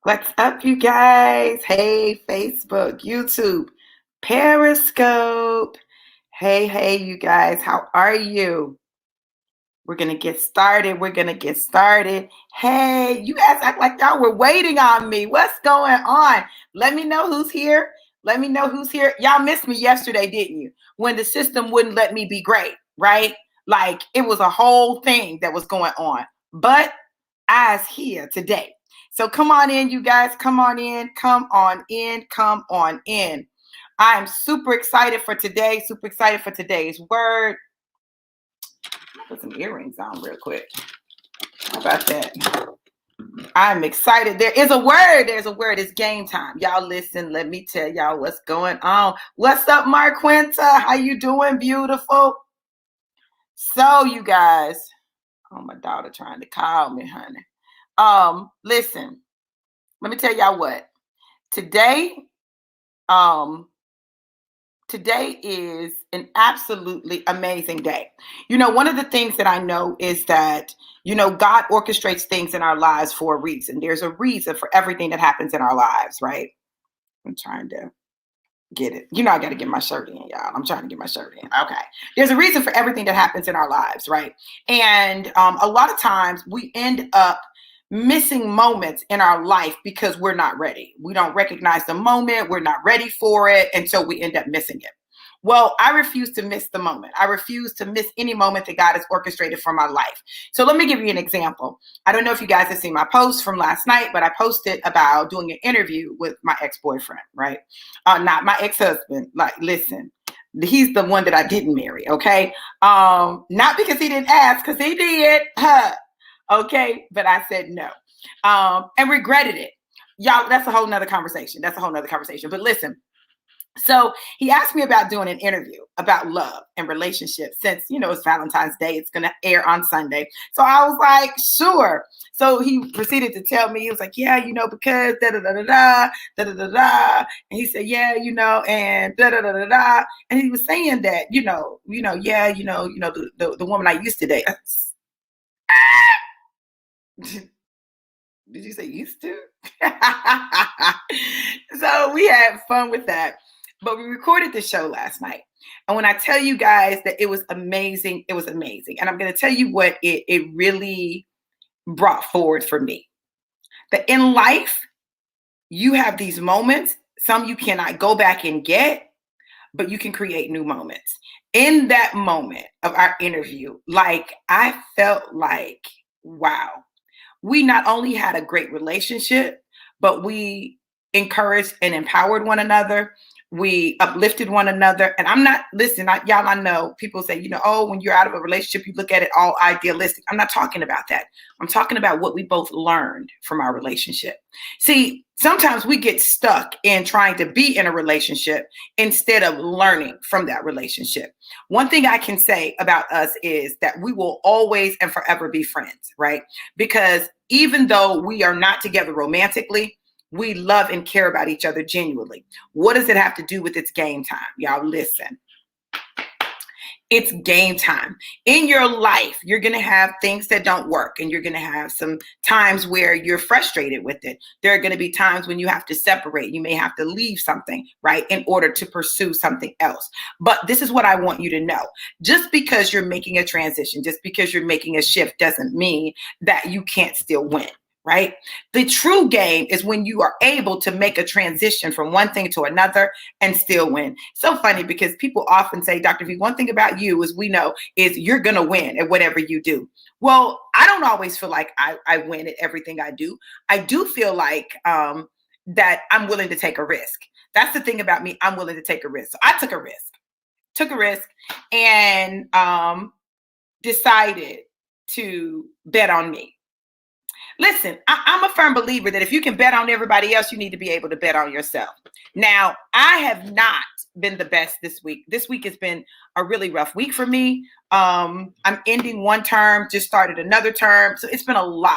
What's up, you guys? Hey, Facebook, YouTube, Periscope. Hey, you guys, how are you? We're going to get started. Hey, you guys act like y'all were waiting on me. What's going on? Let me know who's here. Y'all missed me yesterday, didn't you? When the system wouldn't let me be great, right? Like it was a whole thing that was going on. But I's here today. So come on in, you guys. Come on in. I'm super excited for today. Super excited for today's word. Put some earrings on real quick. How about that? I'm excited. There is a word. There's a word. It's game time. Y'all listen. Let me tell y'all what's going on. What's up, Marquinta? How you doing, beautiful? So, you guys. Oh, my daughter trying to call me, honey. Listen. Let me tell y'all what. Today is an absolutely amazing day. You know, one of the things that I know is that, God orchestrates things in our lives for a reason. There's a reason for everything that happens in our lives, right? I'm trying to get it. I got to get my shirt in, y'all. I'm trying to get my shirt in. Okay. There's a reason for everything that happens in our lives, right? And a lot of times we end up missing moments in our life because we're not ready. We don't recognize the moment. We're not ready for it. And so we end up missing it. Well, I refuse to miss the moment. I refuse to miss any moment that God has orchestrated for my life. So let me give you an example. I don't know if you guys have seen my post from last night, but I posted about doing an interview with my ex-boyfriend, right? Not my ex-husband. Like, listen, he's the one that I didn't marry, okay? Not because he didn't ask, because he did. Okay, but I said no, and regretted it. Y'all, that's a whole nother conversation. But listen, so he asked me about doing an interview about love and relationships since, it's Valentine's Day. It's going to air on Sunday. So I was like, sure. So he proceeded to tell me, he was like, yeah, because da-da-da-da-da, da-da-da-da. And he said, yeah, and da-da-da-da-da. And he was saying that, the woman I used to date. Did you say used to? So we had fun with that. But we recorded the show last night. And when I tell you guys that it was amazing, it was amazing. And I'm going to tell you what it really brought forward for me. That in life, you have these moments, some you cannot go back and get, but you can create new moments. In that moment of our interview, like I felt like, wow, we not only had a great relationship, but we encouraged and empowered one another. We uplifted one another. And I'm not, listen, y'all, I know people say, oh, when you're out of a relationship, you look at it all idealistic. I'm not talking about that. I'm talking about what we both learned from our relationship. See, sometimes we get stuck in trying to be in a relationship instead of learning from that relationship. One thing I can say about us is that we will always and forever be friends, right? Because even though we are not together romantically, we love and care about each other genuinely. What does it have to do with it's game time? Y'all listen. It's game time. In your life, you're going to have things that don't work, and you're going to have some times where you're frustrated with it. There are going to be times when you have to separate. You may have to leave something, right, in order to pursue something else. But this is what I want you to know. Just because you're making a transition, just because you're making a shift doesn't mean that you can't still win. Right? The true game is when you are able to make a transition from one thing to another and still win. So funny because people often say, Dr. V, one thing about you is we know is you're going to win at whatever you do. Well, I don't always feel like I win at everything I do. I do feel like that I'm willing to take a risk. That's the thing about me. I'm willing to take a risk. So I took a risk and decided to bet on me. Listen, I'm a firm believer that if you can bet on everybody else, you need to be able to bet on yourself. Now, I have not been the best this week. This week has been a really rough week for me. I'm ending one term, just started another term. So it's been a lot.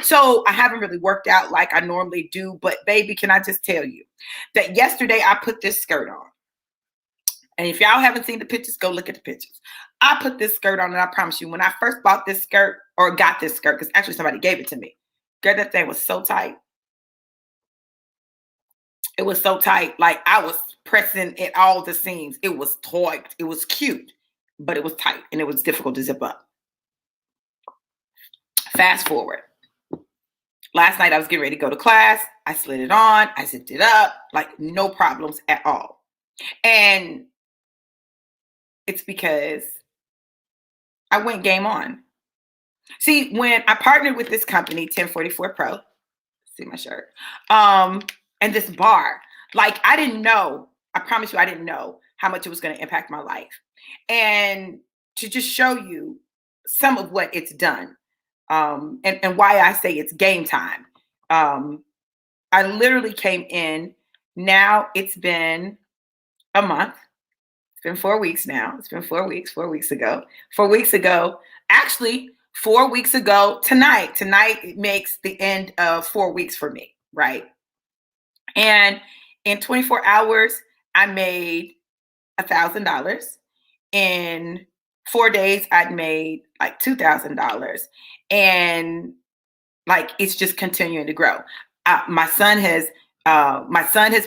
So I haven't really worked out like I normally do. But baby, can I just tell you that yesterday I put this skirt on. And if y'all haven't seen the pictures, go look at the pictures. I put this skirt on, and I promise you, when I first bought this skirt or got this skirt, because actually somebody gave it to me, Girl, that thing was so tight. It was so tight. Like I was pressing at all the seams. It was tight. It was cute, but it was tight and it was difficult to zip up. Fast forward. Last night I was getting ready to go to class. I slid it on. I zipped it up. Like no problems at all. And it's because I went game on. See, when I partnered with this company, 1044 Pro, see my shirt, and this bar, like I didn't know, I promise you, I didn't know how much it was going to impact my life. And to just show you some of what it's done, and why I say it's game time. I literally came in, now it's been a month. It's been 4 weeks now. It's been 4 weeks, 4 weeks ago. 4 weeks ago, actually, 4 weeks ago tonight. Tonight it makes the end of 4 weeks for me, right? And in 24 hours, I made $1,000. In 4 days, I'd made like $2,000. And like it's just continuing to grow. My son has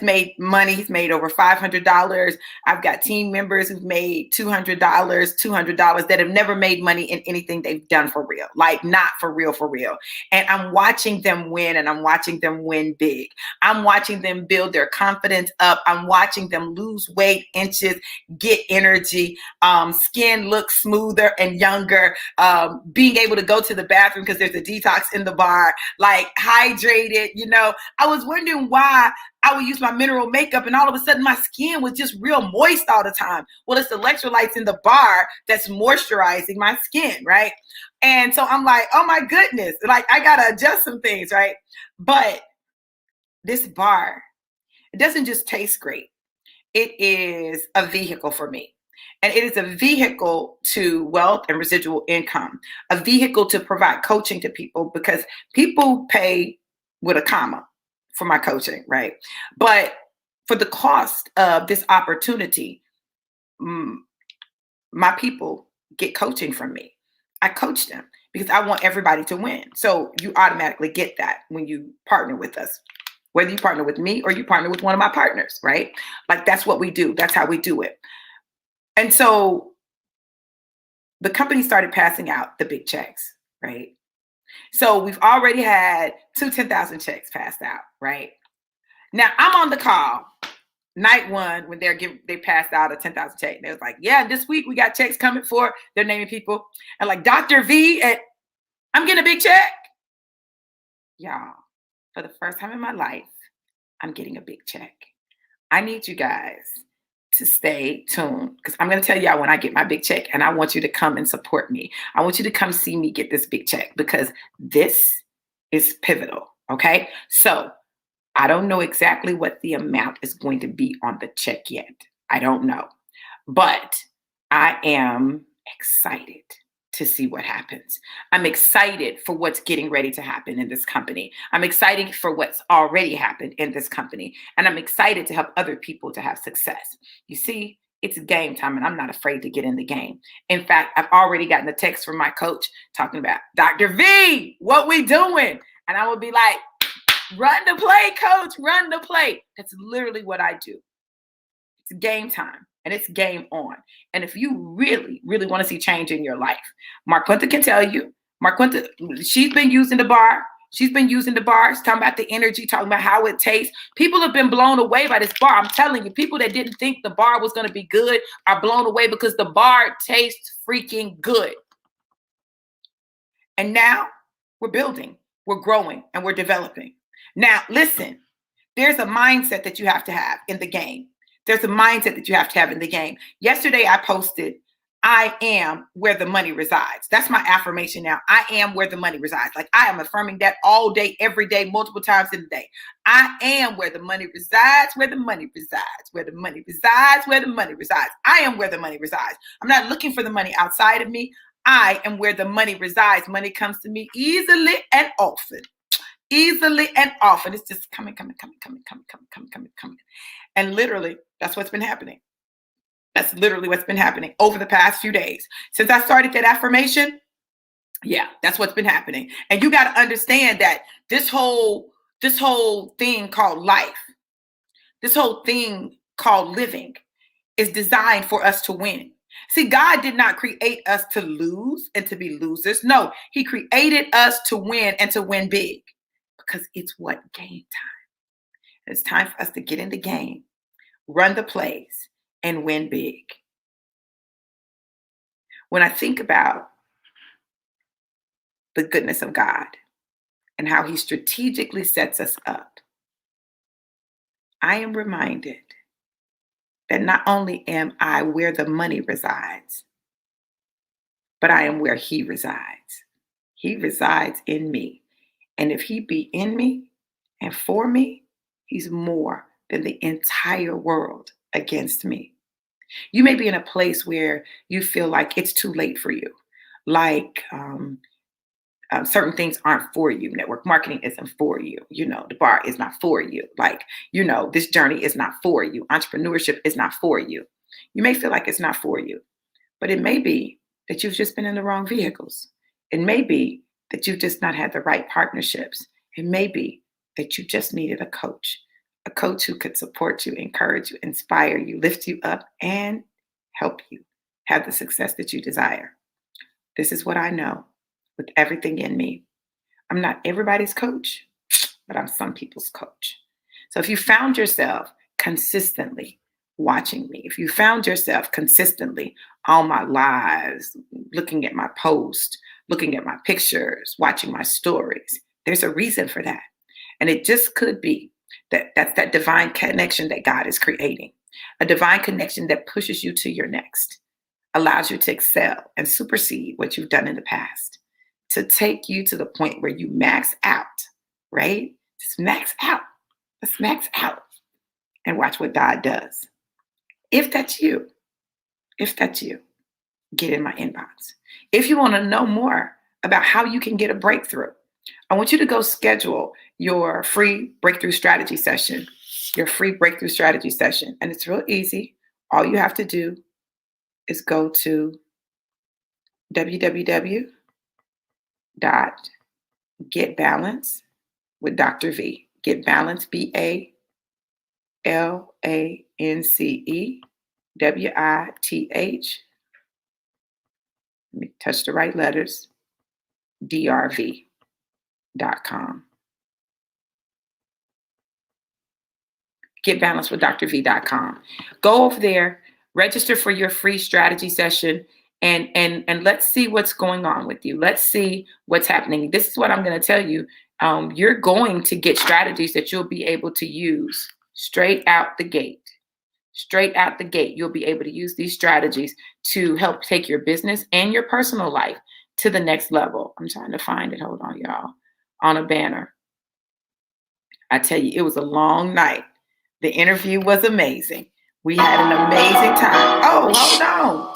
made money. He's made over $500. I've got team members who've made $200 that have never made money in anything they've done for real, like not for real, for real. And I'm watching them win, and I'm watching them win big. I'm watching them build their confidence up. I'm watching them lose weight, inches, get energy, skin look smoother and younger, being able to go to the bathroom because there's a detox in the bar, like hydrated, I was wondering why I would use my mineral makeup and all of a sudden my skin was just real moist all the time. Well, it's electrolytes in the bar that's moisturizing my skin, right? And so I'm like, oh my goodness, like I gotta adjust some things, right? But this bar, it doesn't just taste great. It is a vehicle for me. And it is a vehicle to wealth and residual income, a vehicle to provide coaching to people, because people pay with a comma for my coaching, right? But for the cost of this opportunity, my people get coaching from me. I coach them because I want everybody to win. So you automatically get that when you partner with us, whether you partner with me or you partner with one of my partners, right? Like that's what we do. That's how we do it. And so the company started passing out the big checks, right? So we've already had 2 10,000 checks passed out, right? Now I'm on the call night one when they passed out a 10,000 check. They was like, yeah, this week we got checks coming for, they're naming people. And like Dr. V, and I'm getting a big check. Y'all, for the first time in my life, I'm getting a big check. I need you guys to stay tuned, because I'm going to tell y'all when I get my big check, and I want you to come and support me. I want you to come see me get this big check, because this is pivotal. Okay. So I don't know exactly what the amount is going to be on the check yet. I don't know, but I am excited to see what happens. I'm excited for what's getting ready to happen in this company. I'm excited for what's already happened in this company. And I'm excited to help other people to have success. You see, it's game time, and I'm not afraid to get in the game. In fact, I've already gotten a text from my coach talking about, Dr. V, what we doing? And I will be like, run the play, coach, run the play. That's literally what I do. It's game time. And it's game on. And if you really, really want to see change in your life, Marquinta can tell you. Marquinta, she's been using the bar. She's been using the bar. She's talking about the energy, talking about how it tastes. People have been blown away by this bar. I'm telling you, people that didn't think the bar was going to be good are blown away because the bar tastes freaking good. And now we're building, we're growing, and we're developing. Now, listen, there's a mindset that you have to have in the game. There's a mindset that you have to have in the game. Yesterday, I posted, I am where the money resides. That's my affirmation now. I am where the money resides. Like I am affirming that all day, every day, multiple times in the day. I am where the money resides, where the money resides, where the money resides, where the money resides. I am where the money resides. I'm not looking for the money outside of me. I am where the money resides. Money comes to me easily and often. Easily and often. It's just coming. And literally, that's what's been happening. That's literally what's been happening over the past few days. Since I started that affirmation, yeah, that's what's been happening. And you got to understand that This whole thing called life, this whole thing called living is designed for us to win. See, God did not create us to lose and to be losers. No, he created us to win and to win big, because it's what? Game time. It's time for us to get in the game, run the plays, and win big. When I think about the goodness of God and how he strategically sets us up, I am reminded that not only am I where the money resides, but I am where he resides. He resides in me. And if he be in me and for me, he's more than the entire world against me. You may be in a place where you feel like it's too late for you, like certain things aren't for you. Network marketing isn't for you. The bar is not for you. Like, this journey is not for you. Entrepreneurship is not for you. You may feel like it's not for you, but it may be that you've just been in the wrong vehicles. It may be that you've just not had the right partnerships. It may be that you just needed a coach who could support you, encourage you, inspire you, lift you up, and help you have the success that you desire. This is what I know with everything in me. I'm not everybody's coach, but I'm some people's coach. So if you found yourself consistently watching me, if you found yourself consistently on my lives, looking at my posts, looking at my pictures, watching my stories, there's a reason for that. And it just could be that's that divine connection that God is creating, a divine connection that pushes you to your next, allows you to excel and supersede what you've done in the past, to take you to the point where you max out, right? Just max out. Let's max out and watch what God does. If that's you, get in my inbox. If you want to know more about how you can get a breakthrough, I want you to go schedule your free breakthrough strategy session, And it's real easy. All you have to do is go to www.getbalance with Dr. V. Get Balance, BALANCEWITH. Let me touch the right letters. DRV.com. GetBalanceWithDrV.com. Go over there, register for your free strategy session, and let's see what's going on with you. Let's see what's happening. This is what I'm going to tell you. You're going to get strategies that you'll be able to use straight out the gate. Straight out the gate, you'll be able to use these strategies to help take your business and your personal life to the next level. I'm trying to find it. Hold on, y'all. On a banner. I tell you, it was a long night. The interview was amazing. We had an amazing time. Oh, hold on.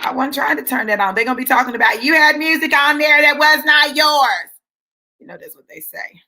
I wasn't trying to turn that on. They're going to be talking about you had music on there that was not yours. That's what they say.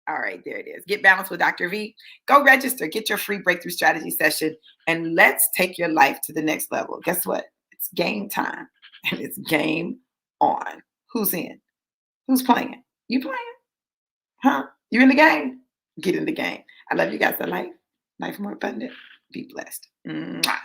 All right, there it is. Get Balanced with Dr. V. Go register. Get your free breakthrough strategy session, and let's take your life to the next level. Guess what? It's game time, and it's game on. Who's in? Who's playing? You playing? Huh? You in the game? Get in the game. I love you guys. Life more abundant. Be blessed. Mwah.